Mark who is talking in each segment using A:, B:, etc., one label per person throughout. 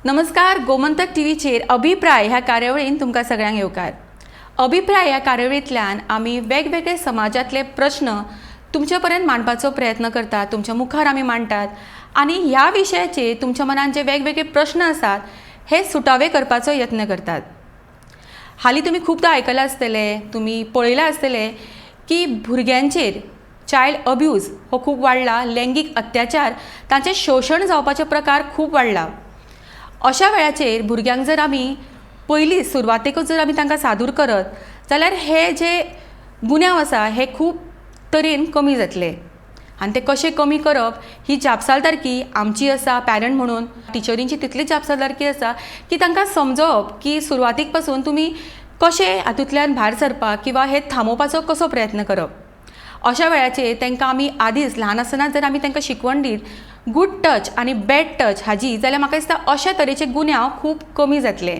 A: नमस्कार. गोमंतक टीव्हीचेर अभिप्राय ह्या कार्यावळीन तुमकां सगळ्यांक येवकार. अभिप्राय ह्या कार्यावळींतल्यान आमी वेगवेगळे समाजातले प्रश्न तुमचे पर्यंत मांडपाचो प्रयत्न करतात, तुमच्या मुखार आमी मांडटात आनी ह्या विशयाचेर तुमच्या मनात जे वेगवेगळे प्रश्न आसात हे सुटावे करपाचो यत्न करतात. हालीं तुमी खूबदां आयकलां आसतलें, तुमी पळयलां आसतलें की भुरग्यांचेर चायल्ड अब्यूज हो खूब वाडला, लैंगीक अत्याचार, तांचें शोशण जावपाचे प्रकार खूब वाडला. अशा वेळाचेर भुरग्यांक जर आमी पयलीं सुरवातेकूच जर आमी तांकां सादूर करत जाल्यार हे जे गुन्यांव आसा हे खूब तरेन कमी जातले. आनी ते कशें कमी करप ही जापसालदारकी आमची आसा पॅरंट म्हणून. टिचरींची तितलीच जापसालदारकी आसा की तांकां समजोवप की सुरवातीक पासून तुमी कशें हातूंतल्यान भायर सरपाक किंवा हे थांबोवपाचो कसो प्रयत्न करप. अशा वेळाचेर तांकां आमी आदींच ल्हान आसतना जर आमी तांकां शिकवण दीत गूड टच आनी बॅड टच हाजी, जाल्यार म्हाका दिसता अशा तरेचे गुन्यांव खूब कमी जातले.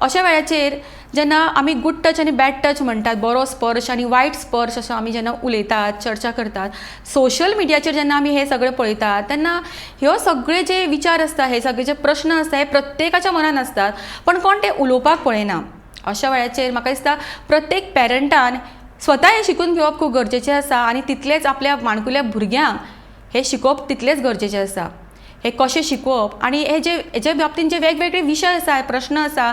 A: अशा वेळाचेर जेन्ना आमी गूड टच आनी बॅड टच म्हणटात, बरो स्पर्श आनी वायट स्पर्श असो आमी जेन्ना उलयतात, चर्चा करतात, सोशल मिडियाचेर जेन्ना आमी हे सगळें पळयतात तेन्ना ह्यो सगळे जे विचार आसता, हे सगळे जे प्रश्न आसता हे प्रत्येकाच्या मनान आसतात, पण कोण ते उलोवपाक पळयना. अशा वेळाचेर म्हाका दिसता प्रत्येक पॅरंटान स्वता हे शिकून घेवप खूब गरजेचें आसा आनी तितलेंच आपल्या माणकुल्या भुरग्यांक हे शिकोवप तितलेंच गरजेचें आसा. हे कशें शिकोवप आनी हेजे बाबतींत जे वेगवेगळे विशय आसा, प्रश्न आसा,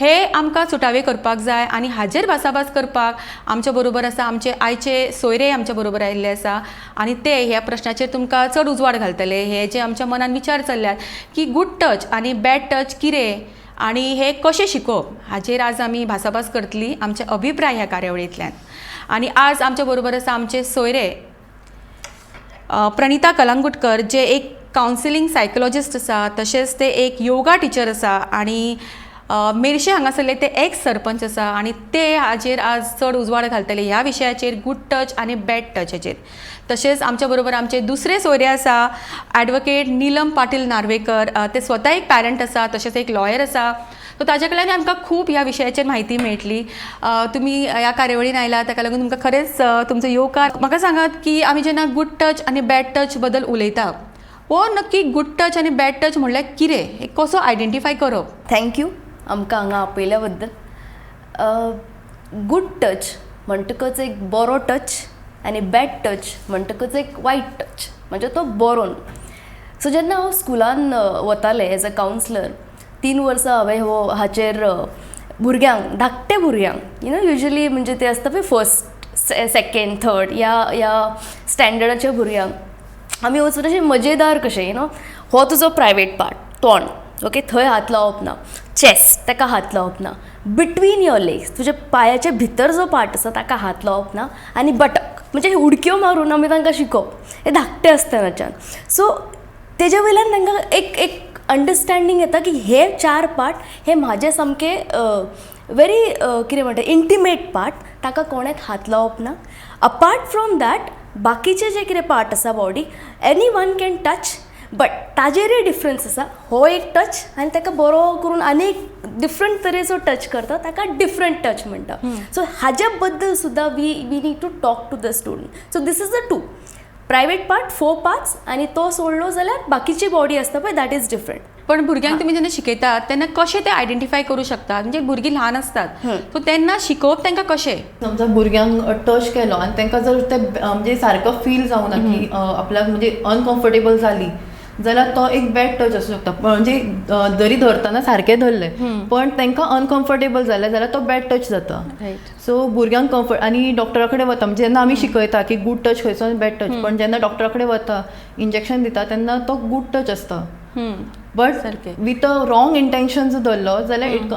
A: हे आमकां सुटावे करपाक जाय आनी हाजेर भासाभास करपाक आमचे बरोबर आसा आमचे आयचे सोयरे आमचे बरोबर आयिल्ले आसा आनी ते ह्या प्रश्नाचेर तुमकां चड उजवाड घालतले. हे जे आमच्या मनान विचार चल्ल्यात की गूड टच आनी बॅड टच कितें आनी हे कशें शिकोवप हाजेर आज आमी भासाभास करतली आमचे अभिप्राय ह्या कार्यावळींतल्यान. आनी आज आमचे बरोबर आसा आमचे सोयरे प्रणिता कलंगुटकर, जे एक कावन्सिलींग सायकोलॉजिस्ट आसा, तशेंच ते एक योगा टिचर आसा आनी मेर्शे हांगासरले ते एक्स सरपंच आसा आनी ते हाजेर आज चड उजवाड घालतले ह्या विशयाचेर गूड टच आनी बॅड टच हाचेर. तशेंच आमच्या बरोबर आमचे दुसरे सोयरे आसा ॲडवोकेट नीलम पाटील नार्वेकर. ते स्वता एक पॅरंट आसा, तशेंच एक लॉयर आसा. सो ताजे कडल्यान आमकां खूब ह्या विशयाचेर म्हायती मेळटली. तुमी ह्या कार्यावळीन आयला ताका लागून तुमकां खरेंच तुमचो येवकार. म्हाका सांगात की आमी जेन्ना गूड टच आनी बॅड टच बद्दल उलयता, हो नक्की गूड टच आनी बॅड टच म्हणल्यार कितें, हे कसो आयडेंटिफाय करप.
B: थँक्यू आमकां हांगा आपयल्या बद्दल. गूड टच म्हणटकच एक बरो टच आनी बॅड टच म्हणटकच एक वायट टच, म्हणजे तो बरो न्हू. सो जेन्ना हांव स्कुलान वतालें एज अ कावन्सलर, 3 वर्सां हांवें हाचेर भुरग्यांक, धाकटे भुरग्यांक युजली म्हणजे ते आसता पळय फर्स्ट, सेकेंड, थर्ड ह्या स्टँडर्डाच्या भुरग्यांक आमी वचून अशें मजेदार कशें हो तुजो प्रायवेट पार्ट, तोंड, ओके, थंय हात लावप ना. चेस्ट, ताका हात लावप ना. बिटवीन युअर लेग्स, तुज्या पांयाच्या भितर जो पार्ट आसा ताका हात लावप ना. आनी बटक, म्हणजे उडक्यो मारून आमी तांकां शिकोवप, हे धाकटे आसतनाच्यान. सो तेज्या वयल्यान तांकां एक अंडरस्टँडींग येता की हे 4 पार्ट हे म्हाजे सामके व्हेरी कितें म्हणटा इंटिमेट पार्ट, ताका कोणेच हात लावप ना. अपार्ट फ्रॉम दॅट बाकीचे जे कितें पार्ट आसा body, any one can touch, but ताजेरूय डिफरन्स आसा. हो एक टच आनी ताका बरो करून आनी एक डिफरंट तरेचो टच करता, ताका डिफरंट टच म्हणटा. सो हाज्या बद्दल सुद्दां we need to talk to the student. So these is the 2 private part, 4 parts, आनी तो सोडलो जाल्यार बाकीची बॉडी आसता पळय दॅट इज डिफरंट.
A: पण भुरग्यांक तुमी जेन्ना शिकयतात तेन्ना कशें ते आयडेंटिफाय करूं शकतात, म्हणजे भुरगीं ल्हान असतात सो तेन्ना शिकोवप तांकां कशें.
C: समजा भुरग्यांक टच केलो आनी तांकां जर ते म्हणजे सारको फील जावना की आपल्याक म्हणजे अनकम्फर्टेबल जाली जाल्यार तो एक बॅड टच आसूं शकता. म्हणजे जरी धरतना सारकें धरलें पण तांकां अनकम्फर्टेबल जालें जाल्यार तो बॅड टच जाता. सो भुरग्यांक कम्फर्ट आनी डॉक्टरा कडेन वता, म्हणजे जेन्ना आमी शिकयता की गूड टच खंयचो आनी बॅड टच, पण जेन्ना डॉक्टरा कडेन वता इंजेक्शन दिता तेन्ना तो गूड टच आसता. But with a wrong intentions धरलो जाल्यार it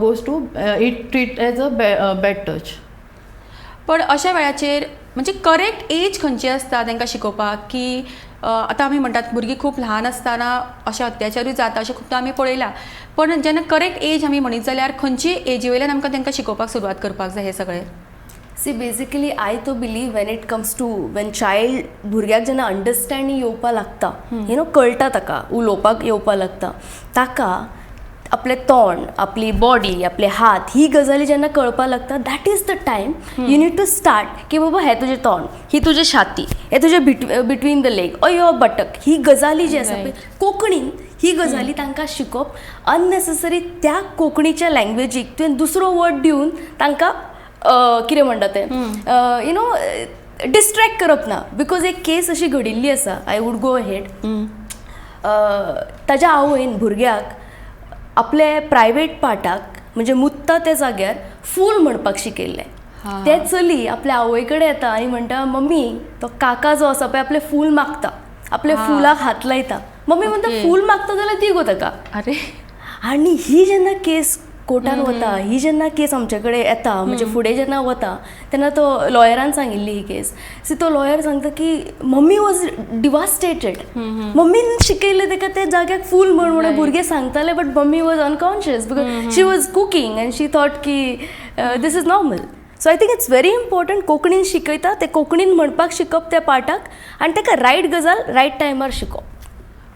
C: goes to it treat as a bad touch.
A: पण अशा वेळाचेर म्हणजे करेक्ट एज खंयची आसता तांकां शिकोवपाक, की आतां आमी म्हणटात भुरगीं खूब ल्हान आसतना अशे अत्याचारूय जाता अशें खूब आमी पळयलां. पण जेन्ना करेक्ट एज आमी म्हणीत जाल्यार खंयची एजी वयल्यान आमकां तांकां शिकोवपाक सुरवात करपाक जाय हे सगळें.
B: सी बेसिकली आय तो believe when it comes to when child भुरग्याक जेन्ना अंडरस्टँडींग येवपा लागता, कळटा ताका, उलोवपाक येवपा लागता, ताका आपले तोंड, आपली बॉडी, आपले हात, ही गजाली जेन्ना कळपा लागता, that is the time you need to start की बाबा हे तुजें तोंड, ही तुजी छाती, हे तुजें between the leg or your buttock, ही गजाली जी आसा पळय कोंकणीन ही गजाली तांकां शिकोवप अननेसेसरी त्या कोंकणीच्या लँग्वेजीक तुवें दुसरो वर्ड दिवन तांकां कितें म्हणटा तें यू नो डिस्ट्रॅक्ट करप ना. बिकॉज एक केस अशी घडिल्ली आसा, आय वूड गो अहेड. ताज्या आवयन भुरग्याक आपले प्रायवेट पार्टाक म्हणजे मुत्ता त्या जाग्यार फूल म्हणपाक शिकयल्लें. ते चली आपल्या आवय कडेन येता आनी म्हणटा, मम्मी तो काका जो आसा पळय आपले फूल मागता, आपले फुलाक हात लायता. मम्मी म्हणटा फूल मागता जाल्यार दी गो ताका.
A: अरे
B: आनी ही जेन्ना केस कोर्टान वता, ही जेन्ना केस आमचे कडेन येता, म्हणजे फुडें जेन्ना वता तेन्ना तो लॉयरान सांगिल्ली ही केस. सो तो लॉयर सांगता की मम्मी वॉज डिवास्टेटेड. मम्मीन शिकयलें ताका ते जाग्याक फूल म्हणून भुरगे सांगताले, but mummy was unconscious because she was cooking and she thought की this is normal. So I think it's very important कोंकणीन शिकयता ते कोंकणीन म्हणपाक शिकप त्या पार्टाक आनी ताका रायट गजाल रायट टायमार शिकोवप.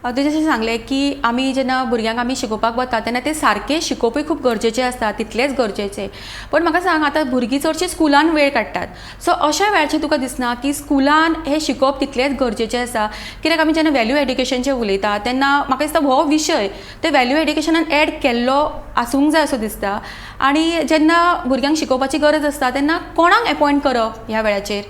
A: तुवें जशें सांगलें की आमी जेन्ना भुरग्यांक आमी शिकोवपाक वता तेन्ना ते सारकें शिकोवपूय खूब गरजेचें आसता, तितलेंच गरजेचें. पण म्हाका सांग, आतां भुरगीं चडशीं स्कुलान वेळ काडटात, सो अशा वेळाचेर तुका दिसना की स्कुलान हें शिकोवप तितलेंच गरजेचें आसा? कित्याक आमी जेन्ना वॅल्यू एड्युकेशनचें उलयता तेन्ना म्हाका दिसता हो विशय ते वॅल्यू एड्युकेशनान एड केल्लो आसूंक जाय असो दिसता. आनी जेन्ना भुरग्यांक शिकोवपाची गरज आसता तेन्ना कोणाक अपॉयंट करप ह्या वेळाचेर?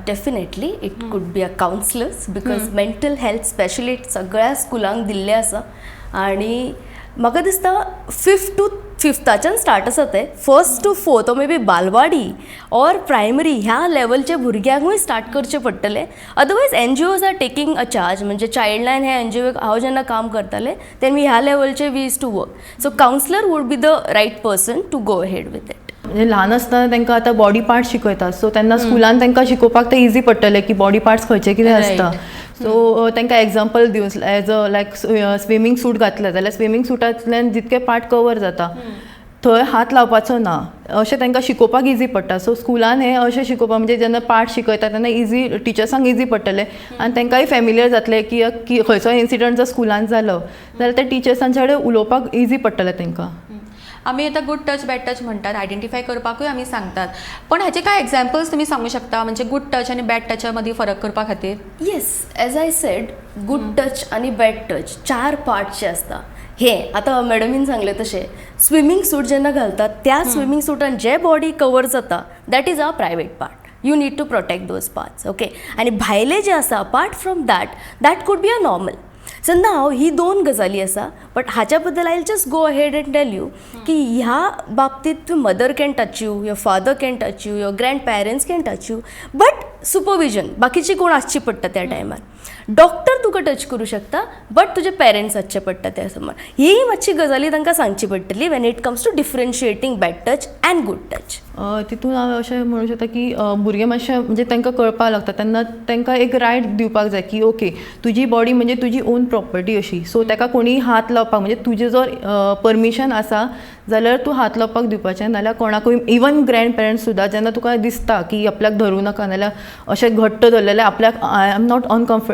B: Definitely it could be a counsellors because mental health specialist सगळ्या स्कुलांक दिल्ले आसा. आनी म्हाका दिसता 5th to 5th स्टार्ट आसा ते 1st to 4th O may be बालवाडी ऑर प्रायमरी ह्या लेवलचे भुरग्यांकूय स्टार्ट करचें पडटलें. Otherwise NGOs are taking a charge. म्हणजे चायल्डलायन हे NGO हांव जेन्ना काम करतालें तेन्ना ह्या लेवलचे we use to work. So counsellor would be the right person to go ahead with it.
C: म्हणजे ल्हान आसतना तांकां आतां बॉडी पार्ट्स शिकयतात, सो तेन्ना स्कुलान तांकां शिकोवपाक ते इजी पडटलें की बॉडी पार्ट्स खंयचे कितें आसता. सो तांकां एग्जाम्पल दिवन एज अ लायक स्विमींग सूट घातलें जाल्यार स्विमींग सुटांतल्यान जितके पार्ट कवर जाता थंय हात लावपाचो ना, अशें तांकां शिकोवपाक इजी पडटा. सो स्कुलान हें अशें शिकोवपाक म्हणजे जेन्ना पार्ट शिकयता तेन्ना इजी टिचर्सांक इजी पडटलें आनी तांकांय फॅमिलियर जातलें की खंयचो इन्सिडंट जर स्कुलान जालो जाल्यार ते टिचर्सांचे कडेन उलोवपाक इजी पडटलें तांकां.
A: आमी आतां गूड टच बॅड टच म्हणटात, आयडेंटिफाय करपाकूय आमी सांगतात, पण हाचे कांय एग्जाम्पल्स तुमी सांगूं शकता म्हणजे गूड टच आनी बॅड टचा मदीं फरक करपा खातीर?
B: Yes, as I said good touch आनी बॅड टच 4 पार्टचे आसता. हे आतां मॅडमीन सांगलें तशें स्विमींग सूट जेन्ना घालतात त्या स्विमींग सुटान जे बॉडी कवर जाता that is our private part. You need to protect those parts. Okay. आनी भायले जे आसा apart from that could be a normal. So नाव ही 2 गजाली आसा. बट हाच्या बद्दल I will just go ahead and tell you की ह्या बाबतींत mother can touch you, your father can touch you, your grand parents can touch you, but supervision बाकीची कोण आसची पडटा त्या टायमार. डॉक्टर तुका टच करू शकता बट तुजे पेरंट्स आसचे पडटा त्या समोर. ही मातशी गजाली तांकां सांगची पडटली when it comes to differentiating bad touch and good touch.
C: तितून हांव अशें म्हणूं शकता की भुरगे मातशें म्हणजे तांकां कळपाक लागता तेन्ना तांकां एक रायट दिवपाक जाय की ओके तुजी बॉडी म्हणजे तुजी ओन प्रॉपर्टी अशी. सो ताका कोणी हात लावपाक म्हणजे तुजें जर परमिशन आसा जाल्यार तूं हात लावपाक दिवपाचें, नाल्यार कोणाकूय इवन ग्रँड पेरंट्स सुद्दां जेन्ना तुका दिसता की आपल्याक धरूं नाका नाल्यार अशें घट्ट धरलेलें आपल्याक I am not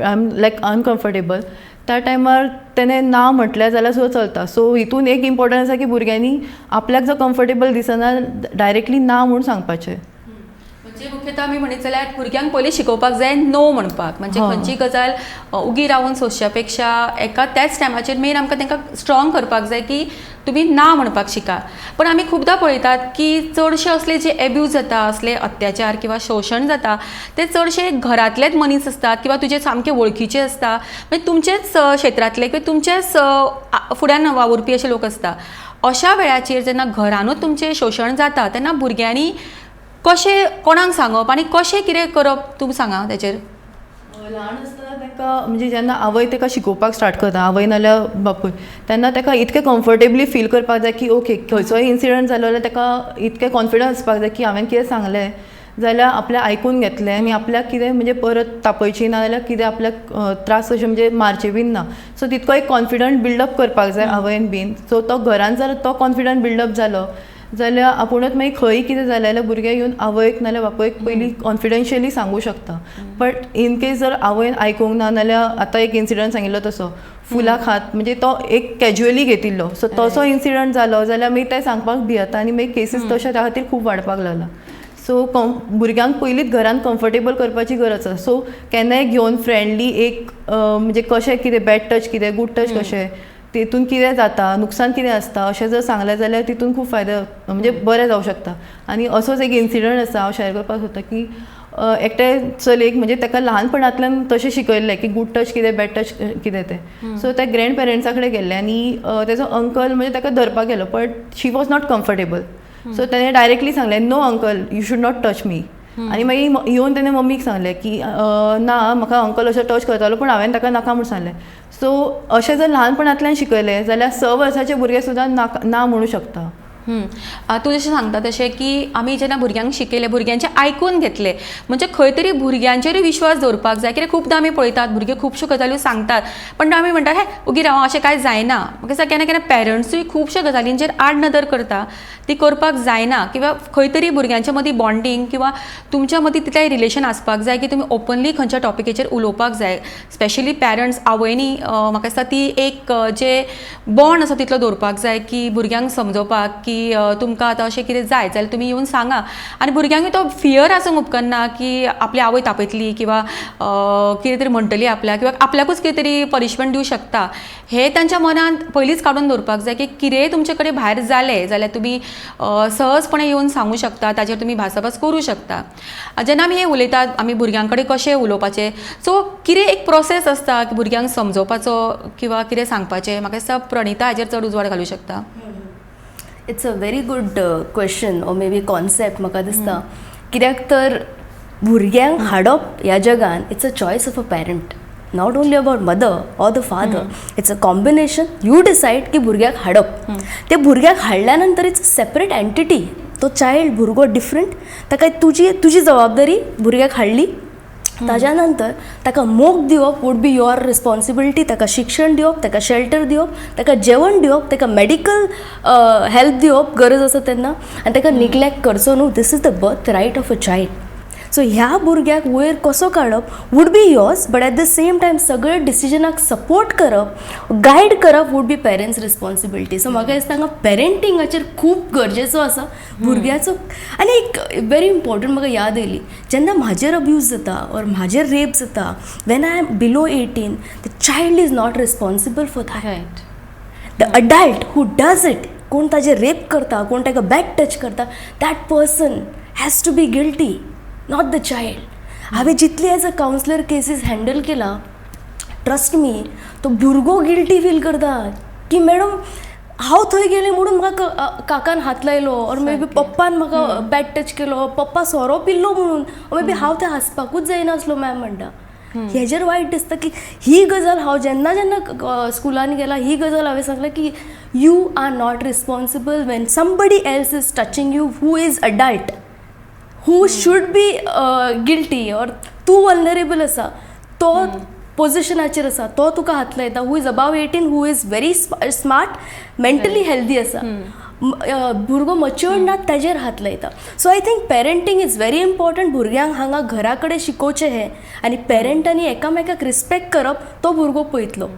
C: like uncomfortable त्या टायमार तेणें ना म्हटलें जाल्यार सुद्दां चलता. सो हितून एक इम्पॉर्टंट आसा की भुरग्यांनी आपल्याक जर कम्फर्टेबल दिसना डायरेक्टली ना म्हणून सांगपाचें.
A: म्हणजे मुख्यतः आमी म्हणीत जाल्यार भुरग्यांक पयलीं शिकोवपाक जाय नो म्हणपाक. म्हणजे खंयची गजाल उगी रावन सोंसच्या पेक्षा एका त्याच टायमाचेर मेन आमकां तांकां स्ट्रॉंग करपाक जाय की तुमी ना म्हणपाक शिका. पण आमी खुबदां पळयतात की चडशे असले जे एब्यूज जाता, असले अत्याचार किंवा शोशण जाता ते चडशे घरांतलेच मनीस आसतात किंवा तुजे सामके वळखीचे आसता, म्हणजे तुमचेच क्षेत्रांतले किंवा तुमचेच फुड्यान वावुरपी अशे लोक आसता. अशा वेळाचेर जेन्ना घरानूच तुमचें शोशण जाता तेन्ना भुरग्यांनी कशें कोणाक सांगप आनी कशें कितें करप तुमी सांगा ताचेर.
C: ल्हान आसतना तांकां म्हणजे जेन्ना आवय ताका शिकोवपाक स्टार्ट करता, आवय नाल्यार बापूय, तेन्ना ताका इतकें कम्फर्टेबली फील करपाक जाय की ओके खंयचोय इन्सिडंट जालो जाल्यार ताका इतकें कॉन्फिडन्स आसपाक जाय की हांवें कितें सांगलें जाल्यार आपल्या आयकून घेतलें आनी आपल्याक कितें म्हणजे परत तापयची ना जाल्यार कितें आपल्याक त्रास अशें म्हणजे मारचें बीन ना. सो तितको एक कॉन्फिडंट बिल्डअप करपाक जाय आवयन बीन. सो तो घरान जर तो कॉन्फिडंट बिल्डअप जालो जाल्यार आपुणूच मागीर खंय कितें जालें जाल्यार भुरगे येवन आवयक नाल्यार बापूयक पयलीं कॉन्फिडेन्शियली सांगूं शकता. बट इन केस जर आवयन आयकूंक ना नाल्यार आतां एक इन्सिडंट सांगिल्लो तसो फुलाक हात म्हणजे तो एक कॅज्युअली घेतिल्लो, सो तसो इन्सिडंट जालो जाल्यार मागीर तें सांगपाक भियेता आनी मागीर केसीस तशे त्या खातीर खूब वाडपाक लागला. सो भुरग्यांक पयलींच घरान कम्फर्टेबल करपाची गरज आसा. सो केन्नाय घेवन फ्रेंडली एक म्हणजे कशें कितें बॅड टच कितें गूड टच कशें तितून कितें जाता नुकसान कितें आसता अशें जर सांगलें जाल्यार तितून खूब फायदो म्हणजे बरें जावं शकता. आनी असोच एक इन्सिडंट आसा हांव शेअर करपाक सोदतां की एकटे चलयेक म्हणजे ताका ल्हानपणांतल्यान तशें शिकयल्लें की गूड टच कितें बॅड टच कितें तें. सो ते ग्रँड पेरंट्सा कडेन गेल्ले आनी तेजो अंकल म्हणजे ताका धरपाक गेलो but she was not comfortable. So ताणें डायरेक्टली सांगलें no uncle you should not touch me. आनी मागीर येवन ताणें मम्मीक सांगलें की ना म्हाका अंकल अशें टच करतालो पूण हांवें ताका नाका म्हूण सांगलें. सो अशें जर ल्हानपणांतल्यान शिकयलें जाल्यार 6 वर्साचे भुरगे सुद्दां ना म्हणूं शकता.
A: तूं जशें सांगता तशें की आमी जेन्ना भुरग्यांक शिकयले भुरग्यांचे आयकून घेतले म्हणजे खंय तरी भुरग्यांचेरूय विश्वास दवरपाक जाय. कित्याक खुबदां आमी पळयतात भुरगे खुबश्यो गजाल्यो सांगतात पण आमी म्हणटात हे ओगी राव अशें कांय जायना. म्हाका दिसता केन्ना केन्ना पेरंट्सूय खुबश्या गजालींचेर आड नदर करता ती करपाक जायना किंवा खंय तरी भुरग्यांच्या मदीं बॉन्डिंग किंवा तुमच्या मदीं तितलें रिलेशन आसपाक जाय की तुमी ओपनली खंयच्या टॉपिकेचेर उलोवपाक जाय. स्पेशली पेरंट्स आवयनी म्हाका दिसता ती एक जे बॉन्ड आसा तितलो दवरपाक जाय की भुरग्यांक समजोवपाक की तुमकां आतां अशें कितें जाय जाल्यार तुमी येवन सांगा. आनी भुरग्यांकूय तो फियर आसूंक उपकारना की आपली आवय तापयतली किंवा कितें तरी म्हणटली आपल्याक किंवा आपल्याकूच कितें तरी पनिशमेंट दिवं शकता. हे तांच्या मनांत पयलींच काडून दवरपाक जाय की कितेंय तुमचे कडेन भायर जालें जाल्यार तुमी सहजपणे येवन सांगूं शकता ताचेर तुमी भासाभास करूं शकता. जेन्ना आमी हें उलयतात आमी भुरग्यां कडेन कशें उलोवपाचें सो कितें एक प्रोसेस आसता की भुरग्यांक समजोवपाचो किंवा कितें सांगपाचें म्हाका दिसता प्रणिता हाचेर चड उजवाड घालूं शकता.
B: It's a very good question or may be concept म्हाका दिसता. कित्याक तर भुरग्यांक हाडप ह्या जगान it's a choice of a parent. Not only about mother or the father. It's a combination. You decide की भुरग्याक हाडप. ते भुरग्याक हाडल्या नंतर इट्स अ सेपरेट एंटिटी. तो चायल्ड भुरगो डिफरंट. ताका तुजी जबाबदारी भुरग्याक हाडली ताज्या नंतर ताका मोग दिवप वूड बी युअर रिस्पॉन्सिबिलिटी. ताका शिक्षण दिवप ताका शेल्टर दिवप ताका जेवण दिवप ताका मेडिकल हेल्प दिवप गरज आसा तेन्ना आनी ताका निग्लेक्ट करचो न्हू. This is the birth right of a child. So ह्या भुरग्याक वयर कसो काडप would be yours but at the same time सगळे डिसिजनाक सपोर्ट करप गायड करप would be parents' responsibility. So म्हाका दिसता हांगा पेरंटिंगाचेर खूब गरजेचो आसा भुरग्याचो. आनी एक व्हेरी इम्पॉर्टंट म्हाका याद येयली जेन्ना म्हाजेर अब्यूज जाता ऑर म्हाजेर रेप जाता when I am below 18 the child is not responsible for that. The adult who does it कोण ताजेर रेप करता कोण ताका बॅड टच करता that person has to be guilty not the child. हांवें जितली as a counsellor cases handle केला trust me तो भुरगो गिल्टी फील करता की मॅडम हांव थंय गेलें म्हणून म्हाका काकान हात लायलो ऑर मे बी पप्पान म्हाका बॅड टच केलो पप्पा सोरो पिल्लो म्हणून मे बी हांव थंय हांसपाकूच जायनासलो मॅम म्हणटा. हेजेर वायट दिसता की ही गजाल हांव जेन्ना जेन्ना स्कुलान गेला ही गजाल हांवें सांगलें की you are not responsible when somebody else is touching you who is adult who should be guilty or तूं वल्नरेबल आसा तो पोजिशनाचेर आसा तो तुका हात लायता who is above 18 who is very smart mentally healthy आसा भुरगो मच्युअर्ड ना ताजेर हात लायता. So I think parenting is very important. भुरग्यांक हांगा घरा कडेन शिकोवचें हें आनी पेरंटांनी एकामेकाक रिस्पेक्ट करप तो भुरगो पळयतलो.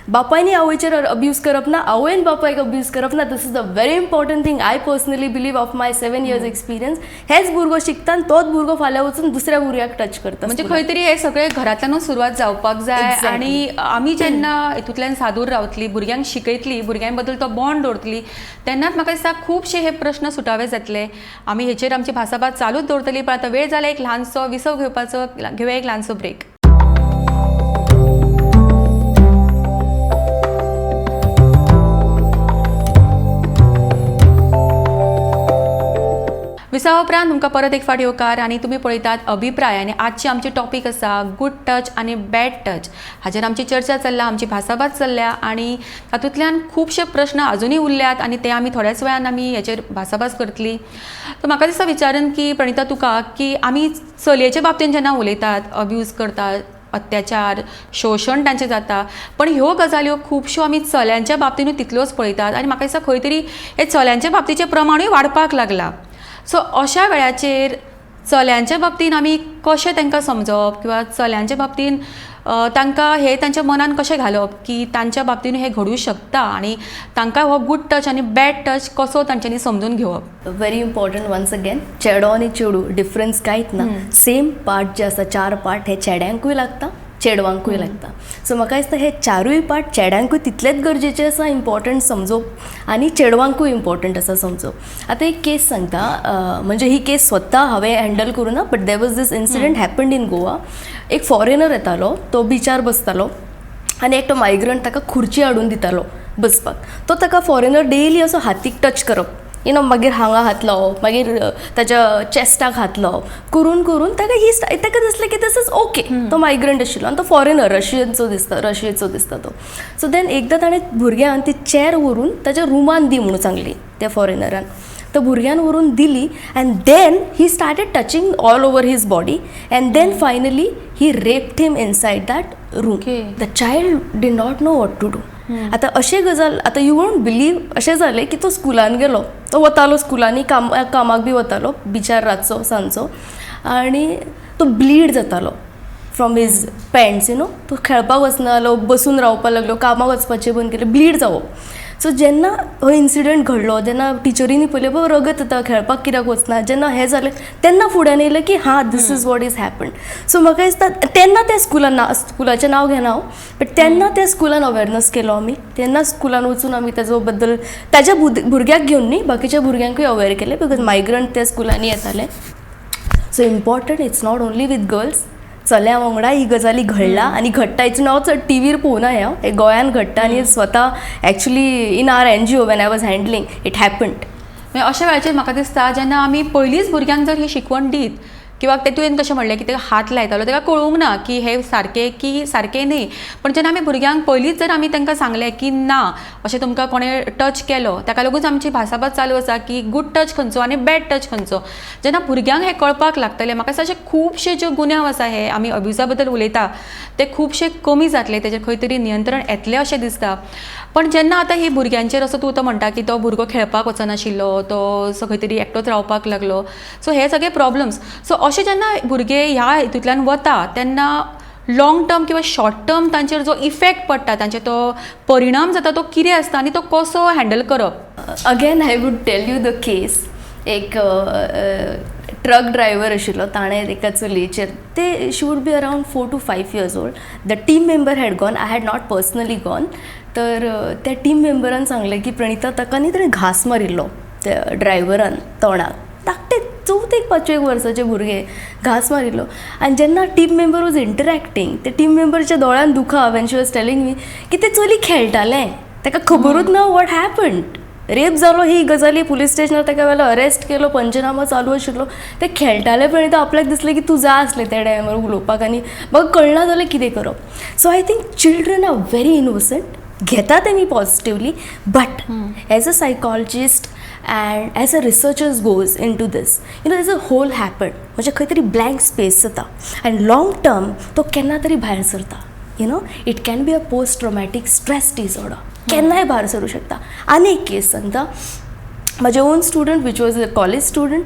B: बापायनी आवयचेर अब्यूज करप ना आवयन बापायक अब्यूज करप ना. This is the very important thing I personally believe of my 7 years experience. हेच भुरगो शिकता आनी तोच भुरगो फाल्यां वचून दुसऱ्या भुरग्याक टच करता.
A: म्हणजे खंय तरी हे सगळे घरांतल्यानूच सुरवात जावपाक जाय. आनी आमी जेन्ना हितूंतल्यान सादूर रावतली भुरग्यांक शिकयतली भुरग्यां बद्दल तो बॉन्ड दवरतली तेन्नाच म्हाका दिसता खुबशे हे प्रश्न सुटावे जातले. आमी हेचेर आमची भासाभास चालूच दवरतली पण आतां वेळ जाला एक ल्हानसो विसव घेवया एक ल्हानसो ब्रेक. विसावा उपरांत तुमकां परत एक फावट येवकार आनी तुमी पळयतात अभिप्राय आनी आजची आमची टॉपीक आसा गूड टच आनी बॅड टच. हाचेर आमची चर्चा चल्ला आमची भासाभास चल्ल्या आनी तातूंतल्यान खुबशे प्रश्न अजुनूय उरल्यात आनी ते आमी थोड्याच वेळान आमी हेचेर भासाभास करतली. तर म्हाका दिसता विचारन की प्रणिता तुका की आमी चलयेच्या बाबतींत जेन्ना उलयतात अब्यूज करतात अत्याचार शोशण तांचें जाता पण ह्यो गजाल्यो खुबश्यो आमी चल्यांच्या बाबतींतूय तितल्योच पळयतात आनी म्हाका दिसता खंय तरी हे चल्यांच्या बाबतीचें प्रमाणूय वाडपाक लागला. सो अशा वेळाचेर चल्यांच्या बाबतींत आमी कशें तांकां समजोवप किंवा चल्यांच्या बाबतींत तांकां हे तांच्या मनान कशें घालप की तांच्या बाबतीन हे घडूं शकता आनी तांकां हो गूड टच आनी बॅड टच कसो तांच्यांनी समजून घेवप.
B: व्हेरी इम्पॉर्टंट वन्स अगेन, चेडो आनी चेडू डिफरन्स कांयच ना. सेम पार्ट जे आसा 4 पार्ट हे चेड्यांकूय लागता चेडवांकूय लागता. सो म्हाका दिसता हे 4य पार्ट चेड्यांकूय तितलेच गरजेचे आसा इम्पॉर्टंट समजप आनी चेडवांकूय इम्पॉर्टंट आसा समजप. आतां एक केस सांगता, म्हणजे ही केस स्वता हांवें हँडल करूं ना, but there was this incident happened in Goa. एक फॉरेनर येतालो, तो बिचार बसतालो आनी एकटो मायग्रंट ताका खुर्ची हाडून दितालो बसपाक. तो ताका फॉरेनर डेली असो हातीक टच करप, मागीर हांगा हात लावप, मागीर ताच्या चॅस्टाक हात लावप करून करून ताका दिसलें की दिस इज ओके. तो मायग्रंट आशिल्लो आनी तो फॉरेनर रशियेचो दिसता तो. सो देन एकदां ताणें भुरग्यान ती चॅर व्हरून ताच्या रुमान दी म्हणून सांगली त्या फॉरेनरान. तो भुरग्यान व्हरून दिली and then he started touching all over his body and then finally he raped him inside that room. The child did not know what to do. आतां अशें गजाल, आतां यू वोंट बिलीव अशें जालें की तो स्कुलान गेलो, तो वतालो स्कुलांनी कामाक बी वतालो बिचार रातचो सांजचो, आनी तो ब्लीड जातालो फ्रॉम हीज पॅन्ट्स. तो खेळपाक वचनालो, बसून रावपाक लागलो, कामाक वचपाचें बंद केलें, ब्लीड जावप. सो जेन्ना हो इन्सिडंट घडलो, जेन्ना टिचरींनी पयलें बाबा रगत येता, खेळपाक कित्याक वचना, जेन्ना हें जालें तेन्ना फुड्यान येयलें की this is what is happen. So म्हाका दिसता तेन्ना त्या स्कुलाचें नांव घेना हांव, बट तेन्ना त्या स्कुलान अवेरनस केलो आमी. तेन्ना स्कुलान वचून आमी ताजो बद्दल ताज्या भुरग्याक घेवन न्ही, बाकीच्या भुरग्यांकूय अवेर केलें, बिकॉज मायग्रंट त्या स्कुलांनी येताले. So important, it's not only with girls, चल्या वांगडा ही गजाली घडला आनी घडटा. हेचो नांव चड टीव्हीर पळोवना हे गोंयान घडटा आनी स्वता actually in our NGO when I was handling it happened.
A: म्हणजे अशा वेळाचेर म्हाका दिसता जेन्ना आमी पयलींच भुरग्यांक जर ही शिकवण दीत, किंवा तुवें कशें म्हणलें की ताका हात लायतालो, ताका कळूंक ना की हे सारकें की सारकें न्ही. पण जेन्ना आमी भुरग्यांक पयलींच जर आमी तांकां सांगलें की ना, अशें तुमकां कोणें टच केलो, ताका लागून आमची भासाभास चालू आसा की गूड टच खंयचो आनी बॅड टच खंयचो. जेन्ना भुरग्यांक हें कळपाक लागतलें, म्हाका दिसता अशे खुबशे ज्यो गुन्यांव आसा हे आमी अब्युजा बद्दल उलयता ते खुबशे कमी जातले, तेजेर खंय तरी नियंत्रण येतलें अशें दिसता. पण जेन्ना आतां ही भुरग्यांचेर असो तूं तो म्हणटा की तो भुरगो खेळपाक वचनाशिल्लो, तो खंय तरी एकटोच रावपाक लागलो, सो हे सगळे प्रॉब्लम्स. सो अशें जेन्ना भुरगे ह्या हितूंतल्यान वता तेन्ना लाँग टर्म किंवा शॉर्ट टर्म तांचेर जो इफेक्ट पडटा, तांचे तो परिणाम जाता, तो कितें आसता आनी तो कसो हँडल करप.
B: Again I would tell you the case. एक ट्रक ड्रायव्हर आशिल्लो, ताणें एका चलयेचेर, ते she would be around 4 to 5 years old. The team member had gone, I had not personally gone. तर त्या टीम मेंबरान सांगलें की प्रणिता, ताका न्ही ताणें घास मारिल्लो त्या ड्रायव्हरान तोंडाक. धाकटे 4-5 वर्साचे भुरगे घास मारिल्लो. आनी जेन्ना टीम मेंबर वॉज इंटरॅक्टींग, ते टीम मेंबरच्या दोळ्यान दुखाव when she was telling me की ते चली खेळटालें, ताका खबरूच ना वॉट हॅपन्ड. रेप जालो ही गजाली, पुलीस स्टेशनार ताका वेलो अरेस्ट केलो, पंचनामा चालू आशिल्लो. ते खेळटाले पण आपल्याक दिसलें की तूं जा आसलें त्या टायमार उलोवपाक आनी म्हाका कळना जालें कितें करप. So I think children are very innocent, घेता तेमी positively, but as a psychologist and as a researchers goes into this, there's a whole happen, म्हणजे खंय तरी ब्लँक स्पेस जाता and long term तो केन्ना तरी भायर सरता. It can be a post traumatic stress disorder, केन्नाय भायर सरूं शकता. आनी एक केस सांगता, म्हजें own student which was a college student,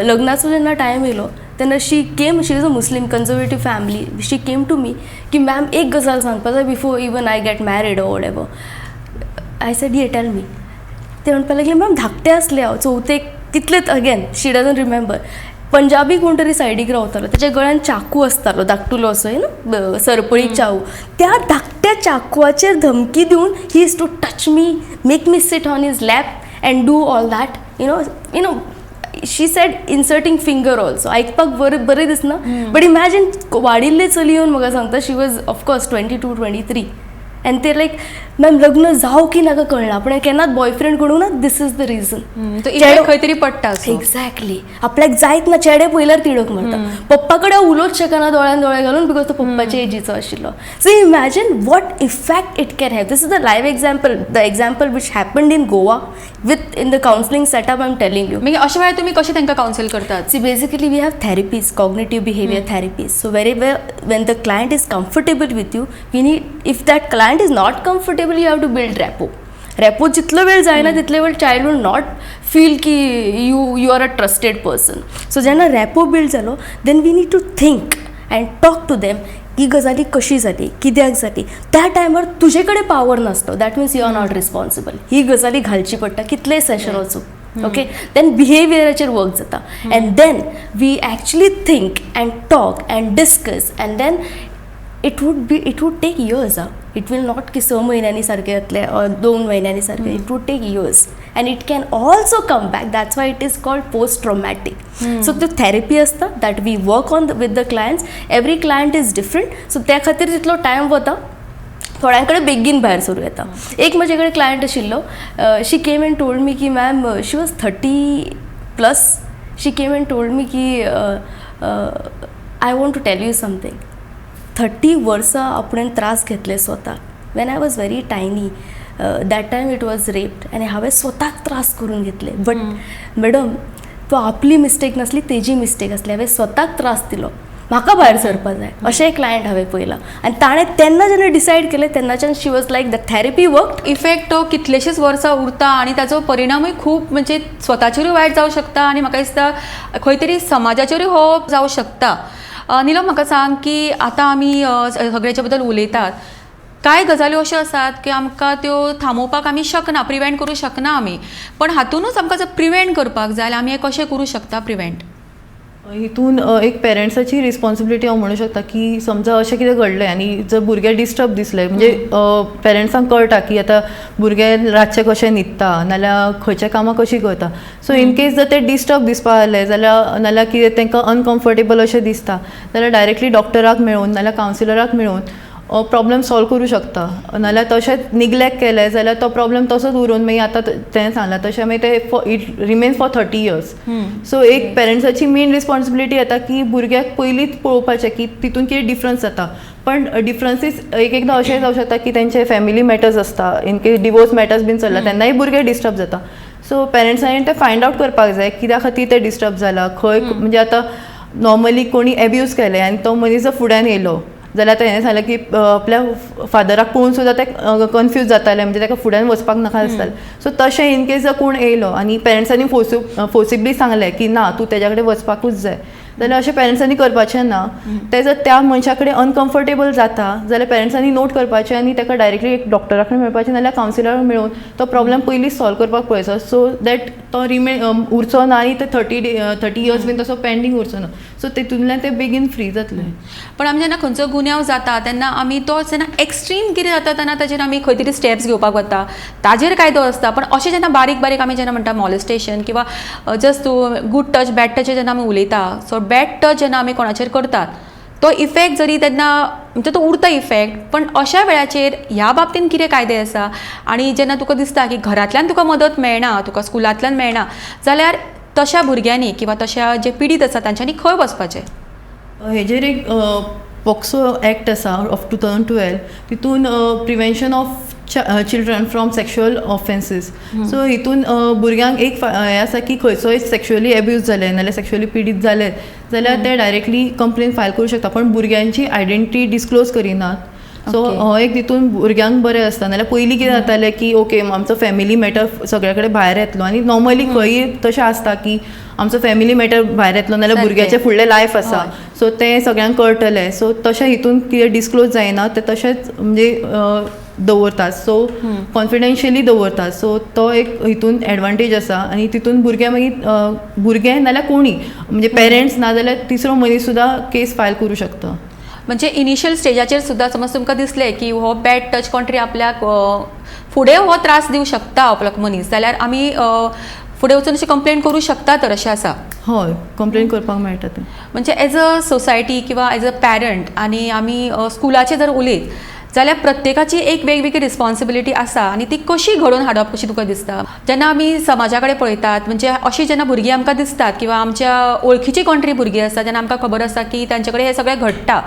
B: लग्नाचो जेन्ना टायम येयलो तेन्ना she is a Muslim conservative family. She came to me की मॅम एक गजाल सांगपा जाय before even I get married or whatever. I sed ये टेल मी. ते म्हणपाक लागले मॅम धाकटे आसले हांव, चवथेक तितलेच, again she doesn't remember. Punjabi कोण तरी सायडीक रावतालो, ताच्या गळ्यान चाकू आसतालो, धाकटुलो असो सरपळीक चाकू. त्या धाकट्या चाकवाचेर धमकी दिवन he is to touch me, make me sit on his lap and do all that. She said inserting finger also. आयकपाक बरें दिसना, बट इमॅजीन वाडिल्ले चली येवन म्हाका सांगता, शी वॉज ऑफकोर्स 22-23 अँड ते लायक मॅम लग्न जावं की नाका कळना, पण केन्नाच बॉयफ्रेंड कळूंक ना. This is the reason.
A: खंय तरी पडटा.
B: एक्झॅक्टली. आपल्याक जायत ना, चेडे पयल्यार तिडक मारता. पप्पा कडेन उलोवंच शकना दोळ्यान दोळे घालून, बिकॉज तो पप्पाच्या एजीचो आशिल्लो. So imagine what effect it can have. This is the live example, the example which happened in Goa with in the counselling setup. I am telling you.
A: म्हणजे अशा वेळार तुमी कशें तांकां काउन्सिल करतात?
B: See basically we have therapies, cognitive behaviour therapies. So when the client is comfortable with you, we need, if that client is not comfortable, you have to build rapport. जितलो वेळ जायना तितले वेळ चायल्ड विल नॉट फील की you are a trusted person. So जेन्ना rapport build जालो, then we need to think and talk to them ही गजाली कशी जाली, कित्याक जाली, त्या टायमार तुजे कडेन पावर नासतो, that means you are not responsible. ही गजाली घालची पडटा कितलेय सेशन वचूं. ओके, देन बिहेवियराचेर वर्क जाता and then we actually think and talk and discuss and then it would take years. It will not की 6 महिन्यांनी सारके जातले 2 महिन्यांनी सारके. It would take years and it can also come back. That's why it is called post traumatic. So त्यो therapy आसता that we work on with the clients. Every client is different. So त्या खातीर तितलो time वता. थोड्यां कडेन बेगीन भायर सरू येता. एक म्हजे कडेन क्लायंट आशिल्लो. शी केम एंड टोल्ड मी की ma'am she was 30+. She came and told me की I want to tell you something. 30 वर्सां आपणें त्रास घेतले स्वताक. When I was very tiny that time it was raped आनी हांवें स्वताक त्रास करून घेतले. बट मॅडम तो आपली मिस्टेक नासली, तेजी मिस्टेक आसली. हांवें स्वताक त्रास दिलो. म्हाका भायर सरपा जाय अशें क्लायंट हांवें पळयलां. आनी ताणें तेन्ना जेन्ना डिसायड केलें तेन्नाच्यान she was like the therapy work.
A: Effect तो कितलेशेच वर्सां उरता आनी ताचो परिणामूय खूब म्हणजे स्वताचेरूय वायट जावं शकता आनी म्हाका दिसता खंय तरी समाजाचेरूय हो जावं शकता. निलम, म्हाका सांग की आतां आमी सगळ्याच्या बद्दल उलयतात. कांय गजाल्यो अश्यो आसात की आमकां त्यो थांबोवपाक आमी शकना, प्रिवेंट करूं शकना आमी. पण हातूनच आमकां जर प्रिवेंट करपाक जाय जाल्यार आमी हें कशें करूं शकता प्रिवेंट?
C: हितून एक पेरंट्साची रिस्पॉन्सिबिलिटी हांव म्हणूं शकता की समजा अशें कितें घडलें आनी जर भुरगे डिस्टर्ब दिसले म्हणजे पेरंट्सांक कळटा की आतां भुरगे रातचे कशें न्हिदता नाल्यार खंयच्या कामां कशीं करता. सो इन केस जर ते डिस्टर्ब दिसपा लागले जाल्यार नाल्यार कितें तांकां अनकम्फर्टेबल अशें दिसता जाल्यार डायरेक्टली डॉक्टराक मेळून नाल्यार कावन्सिलराक मेळून प्रॉब्लेम सॉल्व करूं शकता. नाल्यार तशेंच निग्लेक्ट केलें जाल्यार तो प्रॉब्लेम तसोच उरून मागीर आतां तें सांगलां तशें मागीर ते it remains for 30 years. So एक पेरंट्साची मेन रिस्पॉन्सिबिलिटी येता की भुरग्याक पयलींच पळोवपाचें की तितून कितें डिफरन्स जाता. पण डिफरन्सीस एकदां अशें जावं शकता की तेंचे फॅमिली मॅटर्स आसता. In case divorce matters been चल्ला तेन्नाय भुरगे डिस्टर्ब जाता. सो पेरंट्सांनी ते फायंड आवट करपाक जाय कित्या खातीर ते डिस्टर्ब जाला. खंय म्हणजे आतां नॉर्मली कोणी एब्यूज केलें आनी तो मनीस जर फुड्यान येयलो जाल्यार तेणें सांगलें की आपल्या फादराक पळोवन सुद्दां ते कन्फ्यूज जाताले म्हणजे ताका फुड्यान वचपाक नाका आसतालें. सो तशें इन केस जर कोण येयलो आनी पेरंट्सांनी फोर्सिबली सांगलें की ना तूं तेज्या कडेन वचपाकूच जाय जाल्यार अशें पेरंट्सांनी करपाचें ना. ते जर त्या मनशा कडेन अनकम्फर्टेबल जाता जाल्यार पेरंट्सांनी नोट करपाचें आनी ताका डायरेक्टली एक डॉक्टरा कडेन मेळपाचें नाल्यार कावन्सिलराक मेळून तो प्रॉब्लेम पयलींच सॉल्व करपाक पळयचो. सो दॅट तो उरचो ना आनी ते 30 years बीन तसो पेंडींग उरचो ना. सो तितूंतल्यान ते बेगीन फ्री जातले.
A: पण आमी जेन्ना खंयचो गुन्यांव जाता तेन्ना आमी तो जेन्ना एक्स्ट्रीम कितें जाता तेन्ना ताचेर आमी खंय तरी स्टेप्स घेवपाक वता. ताजेर कायदो आसता. पण अशें जेन्ना बारीक बारीक आमी जेन्ना म्हणटा मॉलेस्टेशन किंवा just good touch bad touch जेन्ना आमी उलयता. सो बॅड टच जेन्ना आमी कोणाचेर करतात तो इफेक्ट जरी तेन्ना म्हणजे तो उरता इफेक्ट. पण अशा वेळाचेर ह्या बाबतींत कितें कायदे आसा आनी जेन्ना तुका दिसता की घरांतल्यान तुका मदत मेळना तुका स्कुलांतल्यान मेळना जाल्यार तशा भुरग्यांनी किंवा तशा जे पिडीत आसा तांच्यांनी खंय वचपाचें?
C: हेजेर एक पॉक्सो एक्ट आसा ऑफ 2012 तितून prevention of children from sexual ऑफेन्सीस. So हितून भुरग्यांक एक हें आसा की खंयचोय सेक्शुअली एब्यूज जाले नाल्यार सेक्शुअली पिडीत जाले जाल्यार ते डायरेक्टली कंप्लेन फायल करूं शकता. पण भुरग्यांची आयडेंटिटी डिस्क्लोज करिनात. सो हो एक तितून भुरग्यांक बरें आसता. नाल्यार पयलीं कितें जातालें की ओके आमचो फॅमिली मॅटर सगळे कडेन भायर येतलो आनी नॉर्मली खंय तशें आसता की आमचो फॅमिली मॅटर भायर येतलो नाल्यार भुरग्याचें फुडलें लायफ आसा. सो तें सगळ्यांक कळटलें. सो तशें हितून कितें डिस्क्लोज जायना तें तशेंच म्हणजे दवरतात. सो कॉन्फिडेन्शियली दवरतात. सो तो एक हितून एडवांटेज आसा. आनी तितून भुरगे मागीर भुरगे नाल्यार कोणी म्हणजे पेरंट्स ना जाल्यार तिसरो मनीस सुद्दां केस फायल करूं शकता.
A: म्हणजे इनिशियल स्टेजाचेर सुद्दां समज तुमकां दिसलें की हो बॅड टच कोण तरी आपल्याक फुडें हो त्रास दिवं शकता आपल्याक मनीस जाल्यार आमी फुडें वचून अशी कंप्लेन करूं शकता. तर अशें आसा?
C: हय कंप्लेन करपाक मेळटा तें.
A: म्हणजे एज अ सोसायटी किंवा एज अ पॅरंट आनी आमी स्कुलाचेर जर उलयत जाल्यार प्रत्येकाची एक वेगवेगळी रिस्पॉन्सिबिलिटी आसा आनी ती कशी घडोवन हाडप कशी तुका दिसता? जेन्ना आमी समाजा कडेन पळयतात म्हणजे अशी जेन्ना भुरगीं आमकां दिसतात किंवा आमच्या वळखीची कोण तरी भुरगीं आसता जेन्ना आमकां खबर आसा की तांचे कडेन हें सगळें घडटा.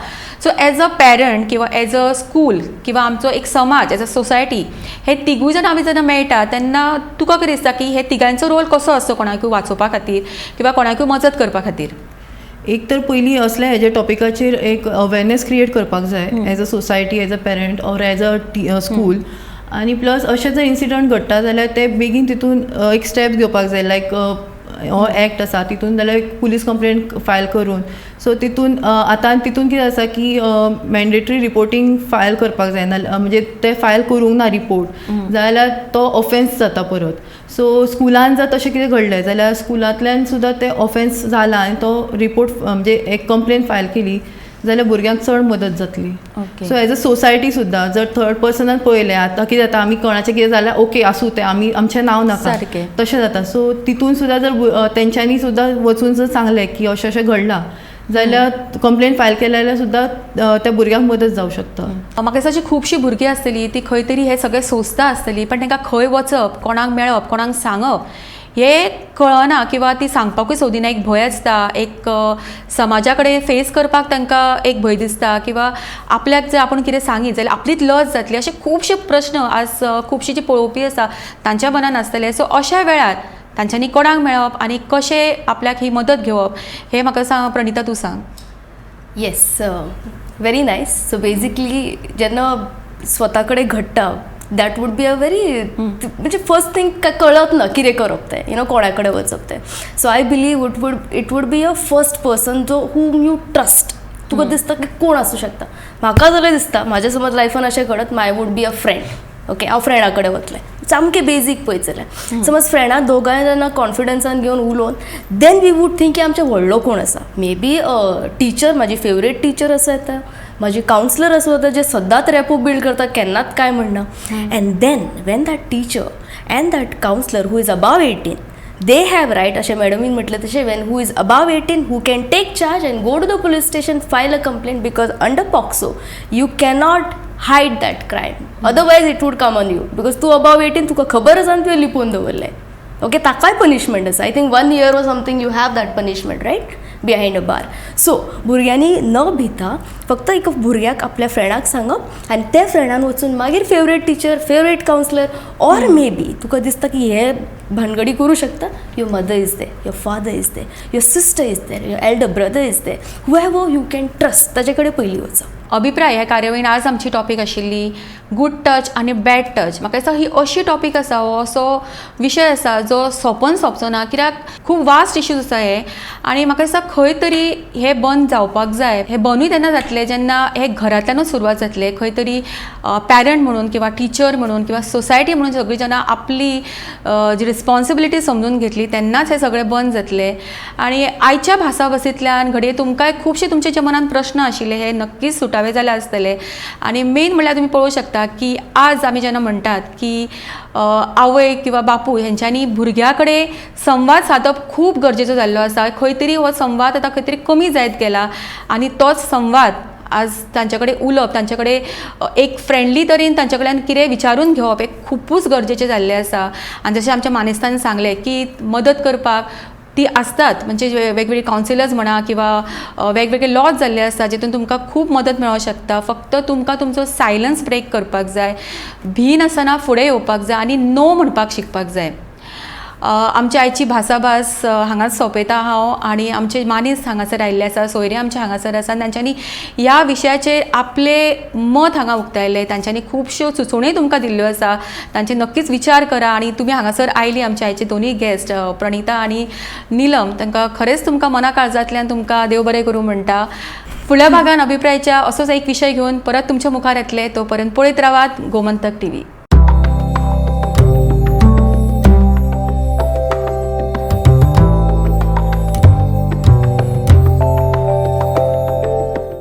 A: सो एज अ पॅरंट किंवा एज अ स्कूल किंवा आमचो एक समाज एज अ सोसायटी हे तिगूय जाण आमी जेन्ना मेळटा तेन्ना तुका कितें दिसता की हे तिगांचो रोल कसो आसतो कोणाकूय वाचोवपा खातीर किंवा कोणाकूय मजत करपा खातीर?
C: एक तर पयलीं असल्या हेजे टॉपिकाचेर एक अवेरनेस क्रिएट करपाक जाय as a society as a parent or as a school. आनी प्लस अशें जर इन्सिडंट घडटा जाल्यार ते बेगीन तितून एक स्टेप घेवपाक जाय. लायक हो एक्ट आसा तितून जाल्यार एक पुलीस कंप्लेंट फायल करून सो तितून आतां तितून कितें आसा की मॅन्डेटरी रिपोर्टींग फायल करपाक जायना म्हणजे ते फायल करूंक ना रिपोर्ट जाल्यार तो ऑफेन्स जाता परत सो स्कुलान जर तशें कितें घडलें जाल्यार स्कुलांतल्यान सुद्दां ते ऑफेन्स जाला आनी तो रिपोर्ट म्हणजे एक कंप्लेंट फायल केली जाल्यार भुरग्यांक चड मदत जातली
A: okay.
C: So as a society सुद्दां जर थर्ड पर्सनान पळयलें आतां कितें जाता आमी कोणाचें कितें जाल्यार ओके आसूं तें आमी आमचें नांव नाका
A: सारकें.
C: तशें जाता सो तितून सुद्दां जर तेंच्यांनी सुद्दां वचून जर सांगलें की अशें अशें घडलां जाल्यार कंप्लेंट फायल केल्या जाल्यार सुद्दां त्या भुरग्यांक मदत जावं शकता.
A: म्हाका दिसता अशी खुबशीं भुरगीं आसतलीं ती खंय तरी हे सगळें सोंसता आसतलीं पण तांकां खंय वचप कोणाक मेळप कोणाक सांगप हे कळना किंवा ती सांगपाकूय सोदिना एक भंय आसता एक समाजा कडेन फेस करपाक तांकां एक भंय दिसता किंवा आपल्याक जर आपण कितें सांगीत जाल्यार आपलीच लज जातली अशे खुबशे प्रश्न आज खुबशीं जी पळोवपी आसा तांच्या मनान आसतले सो अशा वेळार तांच्यांनी कोणाक मेळप आनी कशें आपल्याक ही मदत घेवप हे म्हाका सांग प्रणिता तूं सांग.
B: Yes very nice so basically जेन्ना स्वता कडेन घडटा that wood be a very म्हणजे फर्स्ट थिंग काय कळत ना कितें करप तें यू नो कोणा कडेन वचप तें so I believe it wood be a first person जो हूम यू ट्रस्ट तुका दिसता की कोण आसूं शकता म्हाका जाल्यार दिसता म्हाज्या समज लायफान अशें घडत my would be a friend okay हांव फ्रेंडा कडेन वतलें सामकें बेजीक पळयत जाल्यार समज फ्रेंडाक दोगांय जेन्ना कॉन्फिडन्सान घेवन उलोवन देन वी वूड थिंक की आमचे व्हडलो कोण आसा मे बी टीचर म्हाजी फेवरेट टीचर आसा येता माझी काउन्सलर असं होतं जे सदांच रॅपो बिल्ड करतात केन्नाच काय म्हणना and then when that teacher and that counsellor who is above 18 they have right अशें मॅडमीन म्हटलें तशें when who is above 18 who can take charge and go to the police station file a complaint because under POCSO you cannot hide that crime otherwise it would come on you because तूं above 18 तुका खबर आसा आनी तुवें लिपोवन दवरलें okay ताकाय punishment आसा I think 1 year or something you have that punishment right behind a bar so भुरग्यांनी न भिता फक्त एक भुरग्याक आपल्या फ्रेंडाक सांगप आनी त्या फ्रेंडान वचून मागीर favourite teacher favourite counsellor or may be तुका दिसता की हे भानगडी करूं शकता your mother is there your father is there your sister is there your elder brother is there whoever you can trust ताचे कडेन पयलीं वचप.
A: अभिप्राय ह्या कार्यावळीन आज आमची टॉपीक आशिल्ली गूड टच आनी बॅड टच म्हाका दिसता ही अशी टॉपीक आसा हो असो विशय आसा जो सोंपोन सोंपचो ना कित्याक खूब वास्ट इश्यूज आसा हे आनी म्हाका दिसता खंय तरी हे बंद जावपाक जाय हे बंदूय तेन्ना जातले जेन्ना हे घरांतल्यानूच सुरवात जातले खंय तरी पॅरंट म्हणून किंवा टिचर म्हणून किंवा सोसायटी म्हणून सगळी जेन्ना आपली जी रिस्पॉन्सिबिलिटी समजून घेतली तेन्नाच हे सगळे बंद जातले आनी आयच्या भासाभासींतल्यान घडये तुमकांय खुबशे तुमचे जे मनान प्रश्न आशिल्ले हे नक्कीच सुटावे जाले आसतले आनी मेन म्हणल्यार तुमी पळोवंक शकता की आज आमी जेन्ना म्हणटात की आवय किंवा बापूय हेंच्यांनी भुरग्या कडेन संवाद सादप खूब गरजेचो जाल्लो आसा खंय तरी हो संवाद आतां खंय तरी कमी जायत गेला आनी तोच संवाद आज तांचे कडेन उलोवप तांचे कडेन एक फ्रेंडली तरेन तांचे कडल्यान कितें विचारून घेवप हे खुबूच गरजेचें जाल्लें आसा आनी जशें आमच्या मानेस्तान सांगलें की मदत करपाक ती आसतात म्हणजे वेगवेगळी कावन्सिलर्स म्हणा किंवा वेगवेगळे लॉज जाल्ले आसता जितून तुमकां खूब मदत मेळोंक शकता फक्त तुमकां तुमचो सायलन्स ब्रेक करपाक जाय भी नासतना फुडें येवपाक जाय आनी नो म्हणपाक शिकपाक जाय. आमची आयची भासाभास हांगाच सोंपयता हांव आनी आमचे मानीस हांगासर आयिल्ले आसा सोयरे आमचे हांगासर आसा तांच्यांनी ह्या विशयाचेर आपले मत हांगा उक्तायलें तांच्यांनी खुबश्यो सुचोवण्योय तुमकां दिल्ल्यो आसा तांचे नक्कीच विचार करा आनी तुमी हांगासर आयली आमचे आयचे दोनूय गेस्ट प्रणिता आनी नीलम तांकां खरेंच तुमकां मना काळजांतल्यान तुमकां देव बरें करूं म्हणटा. फुडल्या भागान अभिप्रायाच्या असोच एक विशय घेवन परत तुमच्या मुखार येतले तोपर्यंत पळयत रावात गोमंतक TV.